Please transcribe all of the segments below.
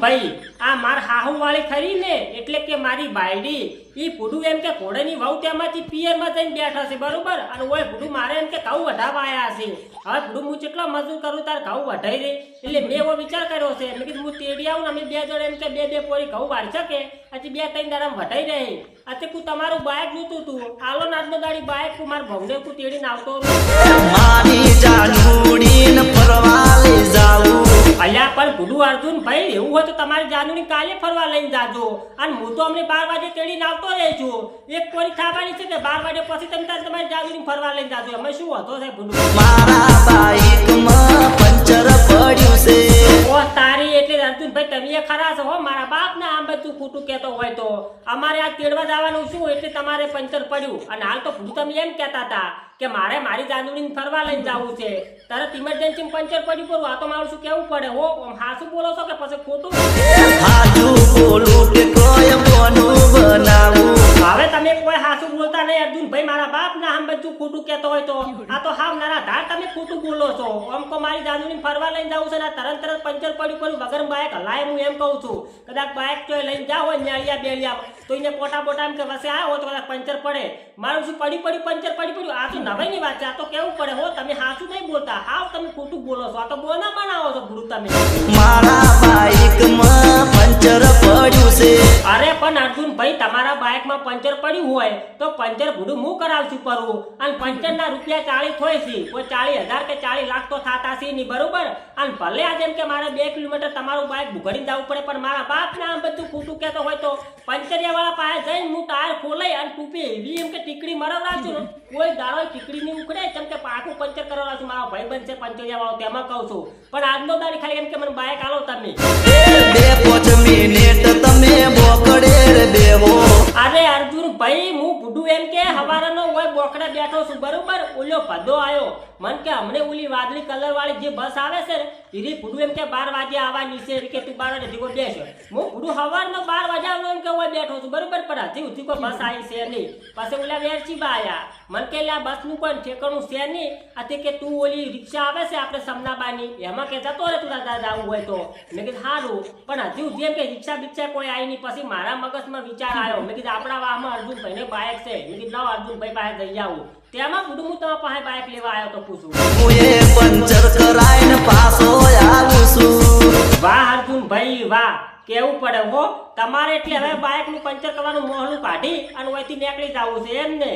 ભાઈ આ માર હાહુ વાળી ખરી ને એટલે કે મારી બાયડી ઈ ફૂડું એમ કે ઘોડાની વહુ તેમાંથી પિયરમાં જઈને બેઠા છે બરોબર અને ઓય ફૂડું મારે એમ કે ઘઉં વઢાવા આયા છે હવે ફૂડું હું કેટલો મજૂર કરું તાર ઘઉં વઢાઈ રે એટલે મેં એવો વિચાર કર્યો છે મેં કીધું હું તેડી આવું ને અમે બે જણ એમ કે બે પોરી ઘઉં વાળી શકે હજી 2-3 દાડા વઢાઈ રહે અત્યારે કુ તમારું બાઇક જોતું તું આલો નાદનો દાડી બાઇક કુ માર ભવને કુ તેડીને આવતો મારી જાનુડીન ફરવા લઈ જાઉં અલ્યા પણ ફૂડું અર્જુન ભાઈ એવું હોય તો તમારી જાનુની કાલે ફરવા લઈને જાજો અને હું તો અમને 12 વાગે તેડીને આવતો રહેજો એક પોરી ખાવાની છે કે 12 વાગે પછી તમે તમારી જાનુની ફરવા લઈને જાજો અમે શું હતો છે ફૂડું મારા બાઈકમાં પંચર પડ્યું છે ઓ તારી એટલે અર્જુન ભાઈ તમે ખરા છો હો મારા બાપ ના આમ બધું ખોટું કહેતો હોય તો અમારે આ તેડવા જવાનું શું એટલે તમારે પંચર પડ્યું અને હાલ તો ફૂડું તમે એમ કહેતા હતા કે મારે મારી જાનુની ફરવા લઈને જવું છે તરત ઇમરજન્સી પંચર પડ્યું કરું આ તો મારું શું કેવું પડે હો હાસું બોલો છો કે પછી ખોટું હાજુ બોલું કે કોઈ બોનું બનાવું હવે તમે કોઈ હાસું બોલતા નહીં અર્જુન ભાઈ મારા બાપ ના આમ બધું ખોટું કહેતો હોય તો આ તો હાવ નારા ધાર તમે ખોટું બોલો છો આમ કો મારી જાનુની ફરવા લઈને જવું છે ને તરત પંચર પડ્યું કરું વગર બાઇક હલાય હું એમ કહું છું કદાચ બાઇક તો લઈને જાવ હોય નેળિયા બેળિયા તો એને પોટા બોટા એમ કે વસે આવ્યો તો કદાચ પંચર પડે મારું શું પડી પંચર પડ્યું આ તો નવાઈની વાત છે આ તો કેવું પડે હો તમે હાસું નહીં બોલતા હાવ તમે ખોટું બોલો છો આ તો બોના બનાવો છો ગુરુ તમે મારા બાઈકમાં પંચર પડ્યું છે અરે પણ અર્જુન ભાઈ તમારા બાઇકમાં પંચર પડ્યું હોય તો પંચર ભૂડું હું કરાવશું પરવું અને પંચરના રૂપિયા 40 હોય છે કોઈ 40,000 કે 40 લાખ તો થાતા છે નહીં બરોબર અને ભલે આ જેમ કે મારે 2 કિલોમીટર તમારું બાઇક ભૂગડી જવું પડે પણ મારા બાપ ને આમ બધું ખોટું કહેતો હોય તો પંચરિયા વાળા પાસે જઈને હું ટાયર ખોલાઈ અને ટૂપી એવી એમ કે ટીકડી મરાવડાવશું ને કોઈ દાડો ટીકડી ની ઉખડે જેમ કે પાકું પંચર કરાવડાવશું મારો ભાઈ બનશે પંચરિયા વાળો તેમાં કહું છું પણ આજનો દાડી ખાલી એમ કે મને બાઇક આલો તમે 2-5 મિનિટ તમે બોકડે રે બેહો અરે અર્જુન ભાઈ હું બુડું એમ કે હવારનો હોય બોકડે બેઠો છું બરોબર ઓલો ભદો આયો મન કે હમણે ઓલી વાદળી કલર વાળી જે બસ આવે છે ને ઈરી બુડું એમ કે 12 વાગે આવવાની છે કે તું 12 વાગે જીવો બેસ હું બુડું હવારનો 12 વાગે આવનો એમ કે હોય બેઠો છું બરોબર પણ હજી ઉઠી કોઈ બસ આવી છે નહીં પછી ઓલા વેરચી બા આયા મન કે લા બસ નું કોઈ ઠેકાણું છે નહીં આથી કે તું ઓલી રિક્ષા આવે છે આપણે સમનાબાની એમાં કે જતો રે તું દાદા આવું હોય તો મેં કીધું સારું પણ હજી જેમ કે રિક્ષા બિક્ષા કોઈ આવી નહીં પછી મારા મગજમાં વિચાર આવ્યો મેં કીધું આપણા વાહમાં અર્જુનભાઈ ને બાઇક છે મેં કીધું લાવ અર્જુનભાઈ પાસે જઈ આવું તેમાં બુડું હું તમારા પાસે બાઇક લેવા આવ્યો તો પૂછું હું એ પંચર કરાઈને પાછો આવું છું વાહ અર્જુનભાઈ વાહ કેવું પડે હો તમારે એટલે હવે બાઇક નું પંચર કરવાનું મોહલું કાઢી અને ઓયથી નીકળી જવું છે એમ ને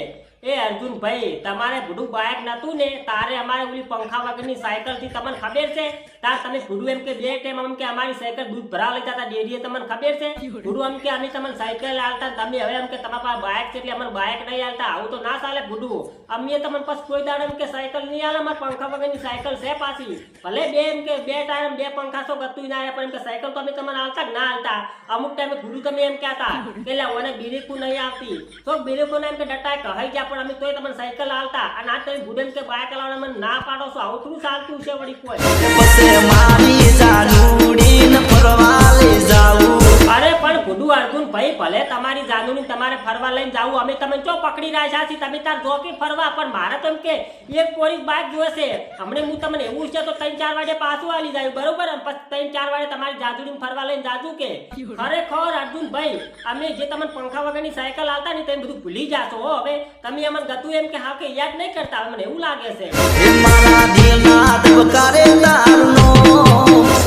એ અર્જુનભાઈ તમારે બુડું બાઇક નતું ને તારે અમારે ઓલી પંખા વગરની સાયકલ થી તમને ખબર છે તાર તમે બુડું એમ કે બે ટાઈમ એમ કે અમારી સાયકલ દૂધ ભરાવ લેતા હતા ડેરીએ તમને ખબર છે બુડું એમ કે અમે તમને સાયકલ આલતા તમે હવે એમ કે તમારા પાસે બાઇક છે એટલે અમારે બાઇક નહીં આલતા આવું તો ના ચાલે બુડું અમે તમને પછી કોઈ દાડો એમ કે સાયકલ નહીં આલે અમારે પંખા વગરની સાયકલ છે પાછી ભલે બે એમ કે 2 ટાયર 2 પંખા તો ગતું ના આવે પણ એમ કે સાયકલ તો અમે તમને આલતા જ ના આલતા અમુક ટાઈમે બુડું તમે એમ કહેતા કે લે ઓને બિરેકું નહીં આવતી તો બિરેકું એમ કે ડટાય કહી ગયા પણ અમે તોય તમને સાયકલ આલતા અને આ તમે બુડેમ કે બાઇક લાવવાના મને ના પાડો છો આવું થોડું ચાલતું છે વળી કોઈ પછી મારી જાનુડીન ફરવા લઈ જાઉં અરે પણ ગુડુ અર્જુન ભાઈ ભલે તમારી જાનુની તમારે ફરવા લઈને જાવું અમે તમે ચો પકડી રહ્યા છે તમે તાર જોકી ફરવા પણ મારે તો એમ કે એક પોલીસ બાઇક જોશે હમણે હું તમને એવું છે તો 3-4 વાગે પાછું આલી જાય બરોબર અને પછી 3-4 વાગે તમારી જાદુની ફરવા લઈને જાજુ કે ખરેખર અર્જુન ભાઈ અમે જે તમને પંખા વગરની સાયકલ આલતા ને તમે બધું ભૂલી જાશો હો હવે તમે અમને ગતું એમ કે હા કે યાદ નહીં કરતા મને એવું લાગે છે મારા દિલના ધબકારે તારનો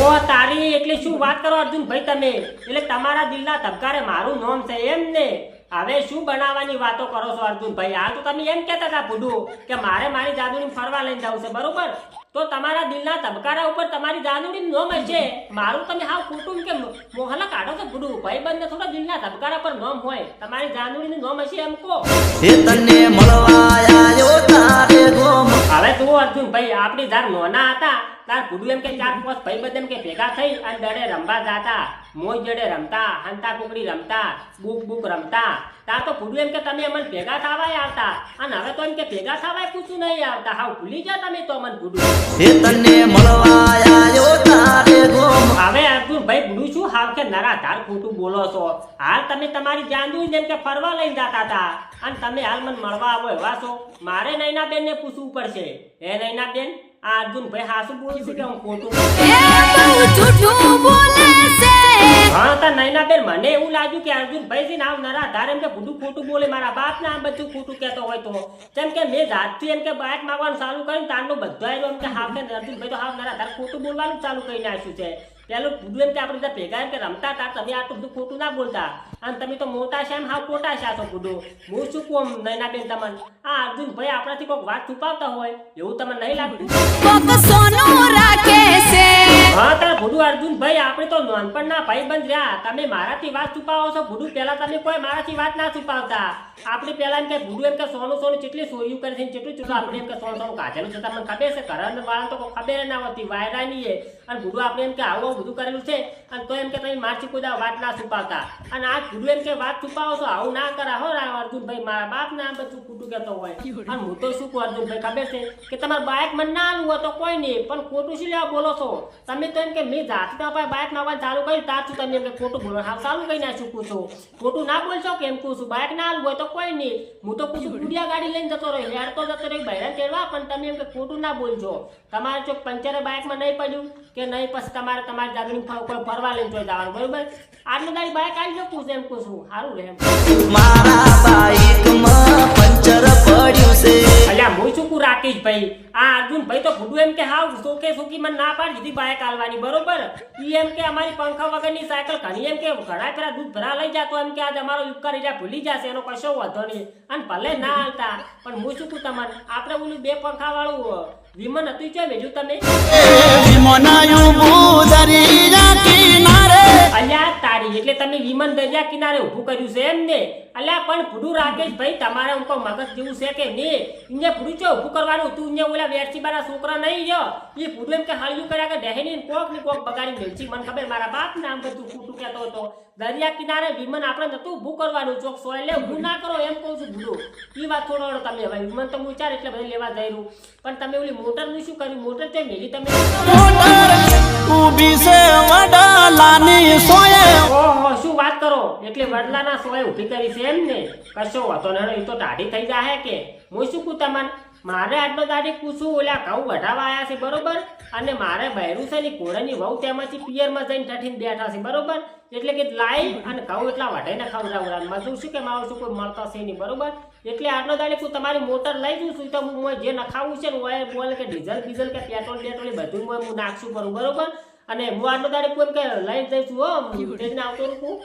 ઓ તારી એટલે શું વાત કરો અર્જુન ભાઈ તમે એટલે તમારા દિલના ધબકારે મારું નામ છે એમ ને હવે શું બનાવવાની વાતો કરો છો અર્જુન ભાઈ હાલ તો તમે એમ કહેતા હતા બુડું કે મારે મારી જાદુની ફરવા લઈને જવું છે બરોબર તો તમારા દિલના ધબકારા ઉપર તમારી જાદુની નોમ છે મારું તમે હાવ ખોટું કે મોહલા કાઢો છો બુડું ભાઈ બંને થોડા દિલના ધબકારા પર નોમ હોય તમારી જાદુની નોમ હશે એમ કો એ તને મળવા આયો તારે ગોમ હવે તું અર્જુન ભાઈ આપણી ધાર નોના હતા તાર બુડું એમ કે 4-5 ભાઈ બંધ એમ કે ભેગા થઈ અને દડે રમવા જાતા મોજ જડે રમતા હંતા કુકડી રમતા બુક રમતા તાર તો બુડું એમ કે તમે અમને ભેગા થવાય આવતા અને હવે તો એમ કે ભેગા થવાય પૂછું નહીં આવતા હાવ ભૂલી ગયા તમે તો અમને બુડું એ તને મળવા આયો તારે ગોમ હવે અર્જુન ભાઈ બુડું શું હાવ કે નરાધાર ખોટું બોલો છો હાલ તમે તમારી જાંદુ જેમ કે ફરવા લઈને જતા હતા અને તમે હાલ મને મળવા આવો એવા છો મારે નૈના બેન ને પૂછવું પડશે હે નૈના બેન આ અર્જુન ભાઈ હાસુ બોલું છું કે હું ખોટું એ બહુ જૂઠું બોલે છે હા તા નૈના બેન મને એવું લાગ્યું કે અર્જુનભાઈ છે ને આવ નરા ધારે એમ કે બધું ખોટું બોલે મારા બાપ ને આ બધું ખોટું કહેતો હોય તો જેમ કે મેં જાતથી એમ કે બાઇક માંગવાનું ચાલુ કર્યું તારનો બધો આવ્યો એમ કે હાવ કે અર્જુનભાઈ તો હાવ નરા ધારે ખોટું બોલવાનું ચાલુ કરી નાખ્યું છે પેલું બધું એમ કે આપણે બધા ભેગા એમ કે રમતા હતા તમે આટલું બધું ખોટું ના બોલતા અને તમે તો મોટા છે એમ હાવ ખોટા છે આ તો બધું હું શું કહું નૈના બેન તમને આ અર્જુનભાઈ આપણાથી કોઈક વાત છુપાવતા હોય એવું તમને નહીં લાગતું હા તાર ભૂડું અર્જુનભાઈ આપણે તો નાનપણના ભાઈબંધ રહ્યા તમે મારાથી વાત છુપાવો છો ભૂડું પહેલા તમે કોઈ મારાથી વાત ના છુપાવતા આપણે પહેલા એમ કે ભૂડું એમ કે સોનું કેટલી ચોરીઓ કરી છે કેટલું આપણે એમ કે સોનું કાઢેલું છે તમને ખબર છે ઘર વાળા તો કોઈ ખબર ના હોતી વાયરા નહીં અને ભૂડું આપણે એમ કે આવું બધું કરેલું છે અને તો એમ કે તમે મારથી કોઈ વાત ના છુપાવતા અને આ ભૂડું એમ કે વાત છુપાવો છો આવું ના કરા હો અર્જુનભાઈ મારા બાપ ને આ બધું ખોટું કહેતો હોય અને હું તો શું કહું અર્જુનભાઈ ખબર છે કે તમારે બાઇક મને ના આલું હોય તો કોઈ નહીં પણ ખોટું શું લેવા બોલો છો તમે તો એમ કે મેં જાતના બાઇક માંગવા ચાલુ કર્યું તારથી તમે એમ કે ખોટું બોલો હા ચાલુ કઈ ના ચૂકું છું ખોટું ના બોલશો કેમ કહું છું બાઇક ના આલું હોય તો કોઈ નહીં હું તો પૂછું ગુડિયા ગાડી લઈને જતો રહ્યો હેડતો જતો રહ્યો બહેરા તેડવા પણ તમે એમ કે ખોટું ના બોલજો તમારે જો પંચરે બાઇકમાં નહીં પડ્યું કે નહીં પછી તમારે તમારી જાગણી કોઈ ફરવા લઈને જોઈ જવાનું બરોબર આટલું દાડી બાઇક આવી જો પૂછે એમ કહું છું સારું રહે મારા બાઈકમાં પંચર પડ્યું છે અલ્યા હું શું કહું રાકેશભાઈ આ અર્જુનભાઈ તો ભૂડું એમ કે હાવ સોકે સોકી મને ના પાડી દીધી બાઇક આલવાની બરોબર ઈ એમ કે અમારી પંખા વગરની સાયકલ ઘણી એમ કે ઘણા ફેરા દૂધ ભરા લઈ જાતો એમ કે આજ અમારો યુક્કા રીજા ભૂલી જશે એનો કશો વાંધો નહીં અને ભલે ના હાલતા પણ હું શું કહું તમને આપણે ઓલું બે પંખા વાળું વિમન હતું છે મેજું તમે અલ્યા તારી એટલે તમે વિમન દરિયા કિનારે ઊભું કર્યું છે એમ ને અલ્યા પણ ભૂડું રાકેશભાઈ તમારે ઉनको મગજ જેવું છે કે નહીં ઇને ભૂડું છે ઊભું કરવાનું તું ઇને ઓલા વેરચીબાના છોકરા નહીં જો એ ભૂડું એમ કે હાલ્યું કર્યા કે ડહેની કોક ની કોક બગાડી મેલચી મને ખબર મારા બાપ ને આમ બધું ખોટું કહેતો હતો દરિયા કિનારે વિમન આપણે નતું ઊભું કરવાનું ચોક સોય લે ઊભું ના કરો એમ કહું છું ભૂડું એ વાત થોડો તમે હવે વિમન તો હું ચાર એટલે બધે લેવા જઈ રહ્યું પણ તમે ઓલી મોટર નું શું કર્યું મોટર તે મેલી તમે ઊભી છે વડાલાની સોયે ઓહો શું વાત કરો એટલે વડલાના સોય ઊભી કરી છે એમ ને કશો વાતો ન એ તો ટાઢી થઈ જાહે કે હું શું કહું તમને મારે આટલો દાડી પૂછું ઓલા ઘઉં વઢાવા આવ્યા છે બરોબર અને મારે બહેરું છે ની ઘોડાની વહુ તેમાંથી પિયરમાં જઈને ઠઠીને બેઠા છે બરોબર એટલે કે લાઈ અને ઘઉં એટલા વઢાઈને ખવડાવડા મજૂર શું કે મારું શું કોઈ મળતા છે નહીં બરોબર એટલે આટલો દાડી હું તમારી મોટર લઈ જઉં છું તો હું જે નખાવું છે ને ઓય બોલ કે ડીઝલ બીઝલ કે પેટ્રોલ બેટ્રોલ બધું હું નાખશું કરું બરોબર અને હું આટલો દાડી કોઈ કે લઈ જઈશું હો તેજને આવતો રૂકું